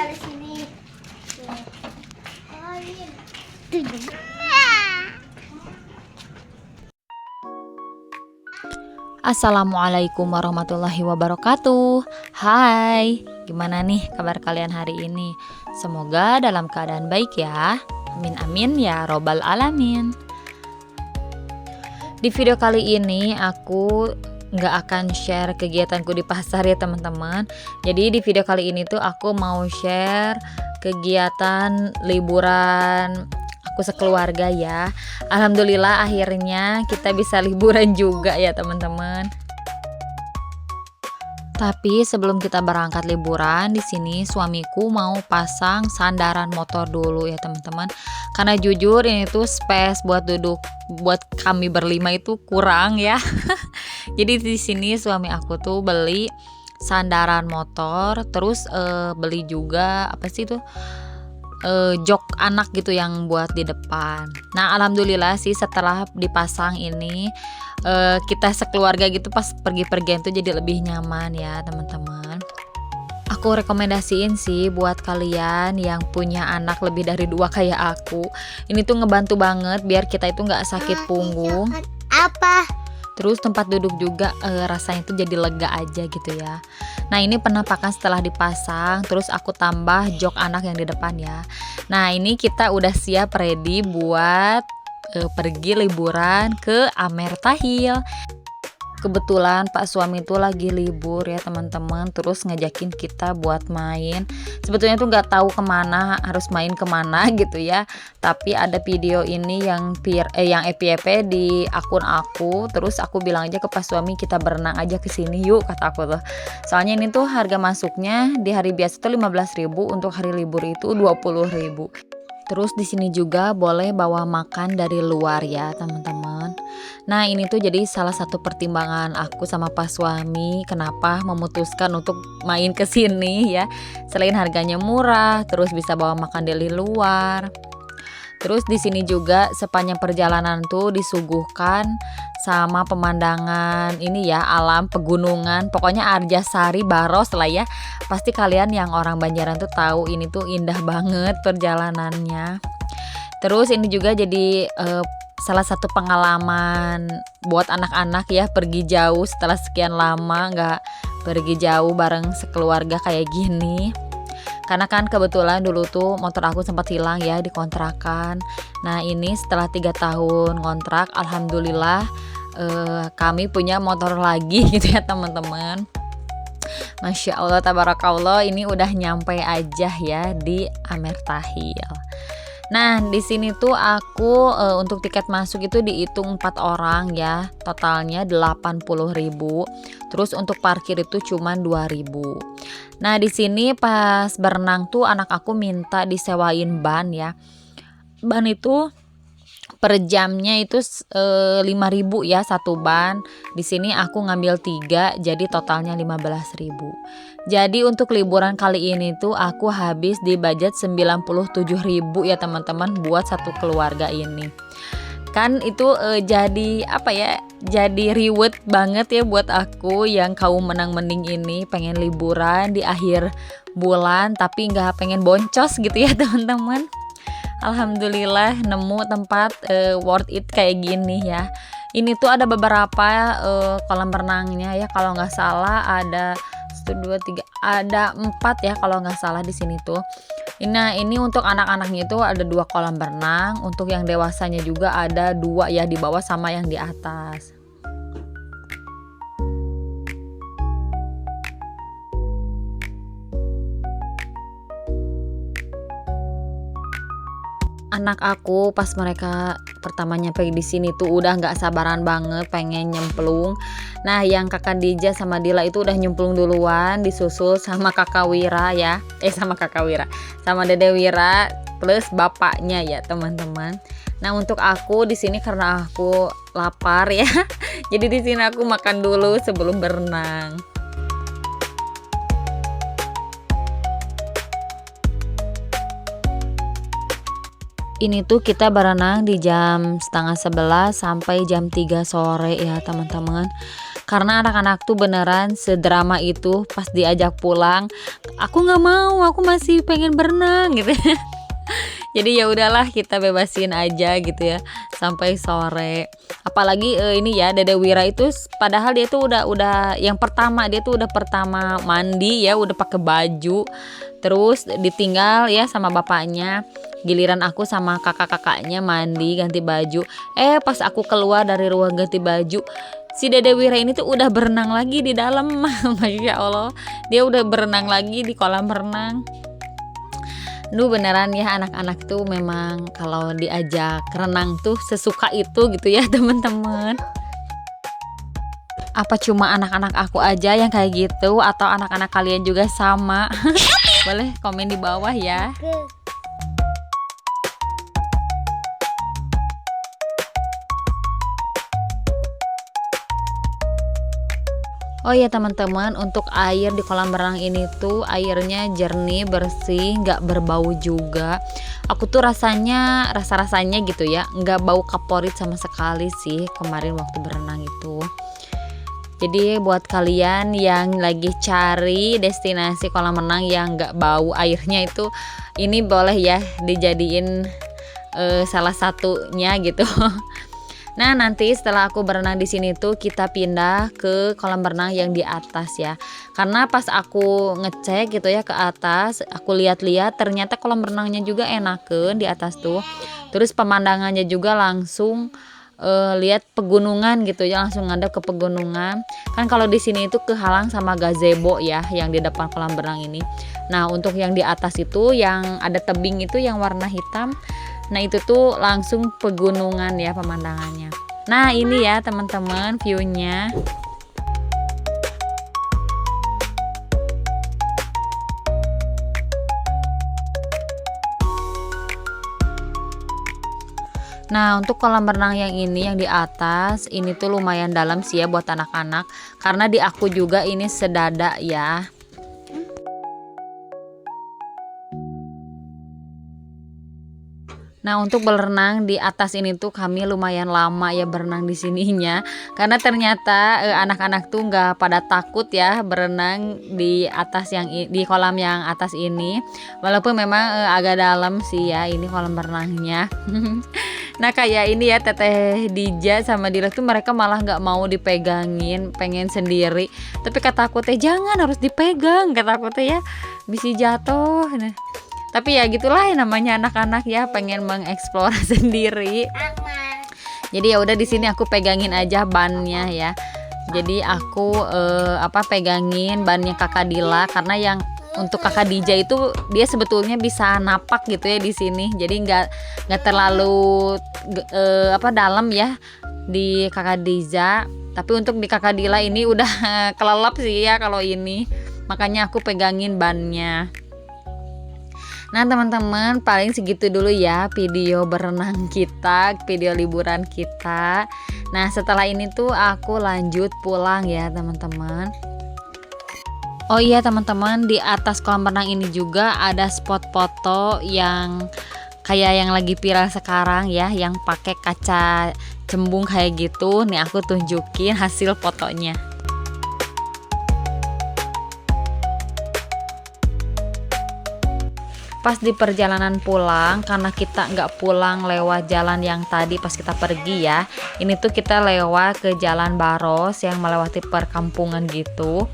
dari sini. Oh, ini. Assalamualaikum warahmatullahi wabarakatuh. Hai, gimana nih kabar kalian hari ini? Semoga dalam keadaan baik ya. Amin amin ya robbal alamin. Di video kali ini aku nggak akan share kegiatanku di pasar ya teman-teman. Jadi di video kali ini tuh aku mau share kegiatan liburan aku sekeluarga ya. Alhamdulillah akhirnya kita bisa liburan juga ya teman-teman. Tapi sebelum kita berangkat liburan, di sini suamiku mau pasang sandaran motor dulu ya teman-teman. Karena jujur ini tuh space buat duduk buat kami berlima itu kurang ya. Jadi di sini suami aku tuh beli sandaran motor, terus beli juga apa sih tuh? Jok anak gitu yang buat di depan. Nah alhamdulillah sih setelah dipasang ini kita sekeluarga gitu pas pergi-pergian tuh jadi lebih nyaman ya teman-teman. Aku rekomendasiin sih buat kalian yang punya anak lebih dari 2 kayak aku. Ini tuh ngebantu banget biar kita itu nggak sakit punggung. Apa? Terus tempat duduk juga rasanya tuh jadi lega aja gitu ya. Nah ini penampakan setelah dipasang, terus aku tambah jok anak yang di depan ya. Nah ini kita udah siap ready buat pergi liburan ke Amertahil. Kebetulan Pak suami itu lagi libur ya teman-teman, terus ngajakin kita buat main. Sebetulnya tuh nggak tahu kemana, harus main kemana gitu ya. Tapi ada video ini yang FYP di akun aku, terus aku bilang aja ke Pak suami kita berenang aja ke sini yuk kata aku tuh. Soalnya ini tuh harga masuknya di hari biasa tuh 15.000, untuk hari libur itu 20.000. Terus di sini juga boleh bawa makan dari luar ya teman-teman. Nah ini tuh jadi salah satu pertimbangan aku sama pas suami kenapa memutuskan untuk main ke sini ya. Selain harganya murah, terus bisa bawa makan dari luar. Terus di sini juga sepanjang perjalanan tuh disuguhkan sama pemandangan ini ya, alam pegunungan. Pokoknya Arjasari Baros lah ya. Pasti kalian yang orang Banjaran tuh tahu ini tuh indah banget perjalanannya. Terus ini juga jadi salah satu pengalaman buat anak-anak ya, pergi jauh setelah sekian lama nggak pergi jauh bareng sekeluarga kayak gini. Karena kan kebetulan dulu tuh motor aku sempat hilang ya di kontrakan. Nah ini setelah 3 tahun kontrak, alhamdulillah kami punya motor lagi gitu ya teman-teman. Masya Allah tabarakallah, ini udah nyampe aja ya di Amertahil. Nah di sini tuh aku untuk tiket masuk itu dihitung 4 orang ya, totalnya 80.000. Terus untuk parkir itu cuma 2.000. Nah di sini pas berenang tuh anak aku minta disewain ban ya. Ban itu per jamnya itu 5.000 ya satu ban. Di sini aku ngambil 3 jadi totalnya 15.000. Jadi untuk liburan kali ini tuh aku habis di budget 97.000 ya teman-teman buat satu keluarga ini. Kan itu jadi apa ya, jadi reward banget ya buat aku yang kaum menang-mending ini, pengen liburan di akhir bulan tapi nggak pengen boncos gitu ya teman-teman. Alhamdulillah nemu tempat worth it kayak gini ya. Ini tuh ada beberapa kolam renangnya ya, kalau nggak salah ada 1, 2, 3, ada 4 ya kalau nggak salah di sini tuh. Nah ini untuk anak-anaknya itu ada 2 kolam renang, untuk yang dewasanya juga ada 2 ya, di bawah sama yang di atas. Anak aku pas mereka pertama nyampe di sini tuh udah nggak sabaran banget pengen nyemplung. Nah yang kakak Dija sama Dila itu udah nyemplung duluan, disusul sama kakak Wira ya, sama Dede Wira plus bapaknya ya teman-teman. Nah untuk aku di sini karena aku lapar ya, jadi di sini aku makan dulu sebelum berenang. Ini tuh kita berenang di jam setengah 11 sampai jam 3 sore ya teman-teman. Karena anak-anak tuh beneran sedrama itu pas diajak pulang, aku nggak mau, aku masih pengen berenang gitu. Jadi ya udahlah kita bebasin aja gitu ya sampai sore. Apalagi ini ya Dede Wira itu padahal dia tuh udah yang pertama, dia tuh udah pertama mandi ya, udah pakai baju. Terus ditinggal ya sama bapaknya. Giliran aku sama kakak-kakaknya mandi ganti baju. Pas aku keluar dari ruang ganti baju, si Dede Wira ini tuh udah berenang lagi di dalam. Masya Allah, dia udah berenang lagi di kolam renang. Duh beneran ya anak-anak tuh memang kalau diajak renang tuh sesuka itu gitu ya teman-teman. Apa cuma anak-anak aku aja yang kayak gitu atau anak-anak kalian juga sama? Boleh komen di bawah ya. Oh ya teman-teman, untuk air di kolam renang ini tuh airnya jernih, bersih, nggak berbau juga. Aku tuh rasanya gitu ya, nggak bau kaporit sama sekali sih kemarin waktu berenang itu. Jadi buat kalian yang lagi cari destinasi kolam renang yang nggak bau airnya itu, ini boleh ya dijadiin salah satunya gitu. Nah nanti setelah aku berenang di sini tuh kita pindah ke kolam renang yang di atas ya. Karena pas aku ngecek gitu ya ke atas, aku lihat-lihat ternyata kolam renangnya juga enakeun di atas tuh. Terus pemandangannya juga langsung lihat pegunungan gitu ya, langsung ngadep ke pegunungan. Kan kalau di sini itu kehalang sama gazebo ya yang di depan kolam renang ini. Nah untuk yang di atas itu yang ada tebing itu yang warna hitam, nah itu tuh langsung pegunungan ya pemandangannya. Nah ini ya teman-teman viewnya. Nah untuk kolam renang yang ini yang di atas ini tuh lumayan dalam sih ya buat anak-anak, karena di aku juga ini sedada ya. Nah untuk berenang di atas ini tuh kami lumayan lama ya berenang di sininya, karena ternyata anak-anak tuh nggak pada takut ya berenang di atas di kolam yang atas ini, walaupun memang agak dalam sih ya ini kolam berenangnya. Nah kayak ini ya Teteh Dija sama Dila tuh mereka malah nggak mau dipegangin, pengen sendiri. Tapi kata aku teh jangan, harus dipegang, kata aku teh ya bisa jatuh. Nah, tapi ya gitulah namanya anak-anak ya, pengen mengeksplor sendiri. Jadi ya udah di sini aku pegangin aja bannya ya. Jadi aku pegangin bannya Kakak Dila, karena yang untuk Kakak Dija itu dia sebetulnya bisa napak gitu ya di sini. Jadi nggak terlalu dalam ya di Kakak Dija. Tapi untuk di Kakak Dila ini udah kelelep sih ya kalau ini. Makanya aku pegangin bannya. Nah teman-teman paling segitu dulu ya video berenang kita, video liburan kita. Nah setelah ini tuh aku lanjut pulang ya teman-teman. Oh iya teman-teman, di atas kolam renang ini juga ada spot foto yang kayak yang lagi viral sekarang ya, yang pakai kaca cembung kayak gitu. Nih aku tunjukin hasil fotonya. Pas di perjalanan pulang, karena kita nggak pulang lewat jalan yang tadi pas kita pergi ya, ini tuh kita lewat ke jalan Baros yang melewati perkampungan gitu.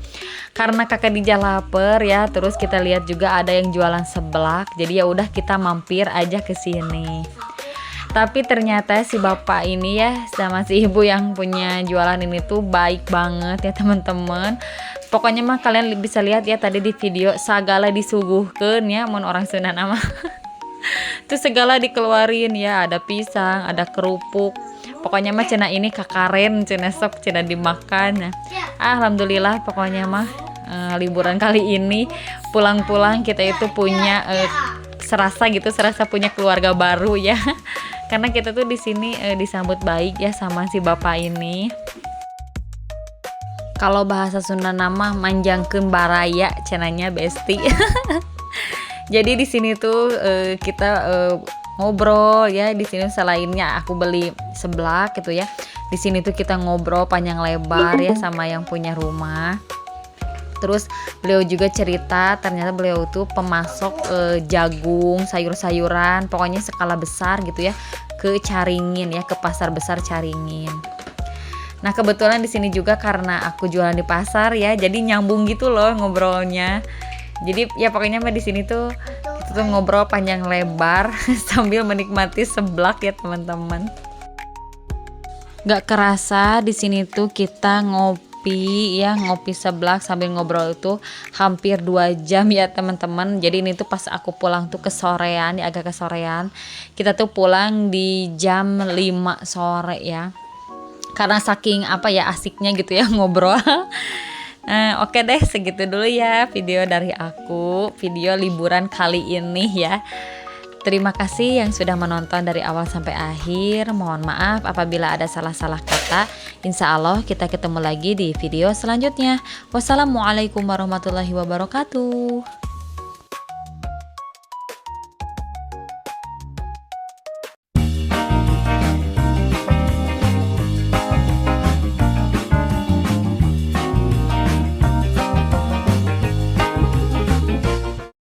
Karena Kakak Dija lapar ya, terus kita lihat juga ada yang jualan seblak, jadi ya udah kita mampir aja ke sini. Tapi ternyata si bapak ini ya sama si ibu yang punya jualan ini tuh baik banget ya teman-teman. Pokoknya mah kalian bisa lihat ya tadi di video, segala disuguhkeun ya mun orang Sunda nama. Tuh segala dikeluarin ya, ada pisang, ada kerupuk. Pokoknya mah cenah ini kakaren, cenah sok cenah dimakan. Nah, alhamdulillah pokoknya mah liburan kali ini pulang-pulang kita itu punya serasa punya keluarga baru ya. Karena kita tuh di sini disambut baik ya sama si bapak ini. Kalau bahasa Sunda nama manjangkeun baraya cenanya besti. Jadi di sini tuh kita ngobrol ya. Di sini selainnya aku beli seblak gitu ya, di sini tuh kita ngobrol panjang lebar ya sama yang punya rumah. Terus beliau juga cerita ternyata beliau tuh pemasok jagung, sayur-sayuran, pokoknya skala besar gitu ya, ke Caringin ya, ke pasar besar Caringin. Nah kebetulan di sini juga karena aku jualan di pasar ya, jadi nyambung gitu loh ngobrolnya. Jadi ya pokoknya mah di sini tuh kita tuh ngobrol panjang lebar sambil menikmati seblak ya teman-teman. Gak kerasa di sini tuh kita ngopi ya, ngopi seblak sambil ngobrol itu hampir 2 jam ya teman-teman. Jadi ini tuh pas aku pulang tuh kesorean ya, agak kesorean. Kita tuh pulang di jam 5 sore ya. Karena saking apa ya asiknya gitu ya ngobrol. Oke deh, segitu dulu ya video dari aku, video liburan kali ini ya. Terima kasih yang sudah menonton dari awal sampai akhir. Mohon maaf apabila ada salah-salah kata. Insya Allah kita ketemu lagi di video selanjutnya. Wassalamualaikum warahmatullahi wabarakatuh.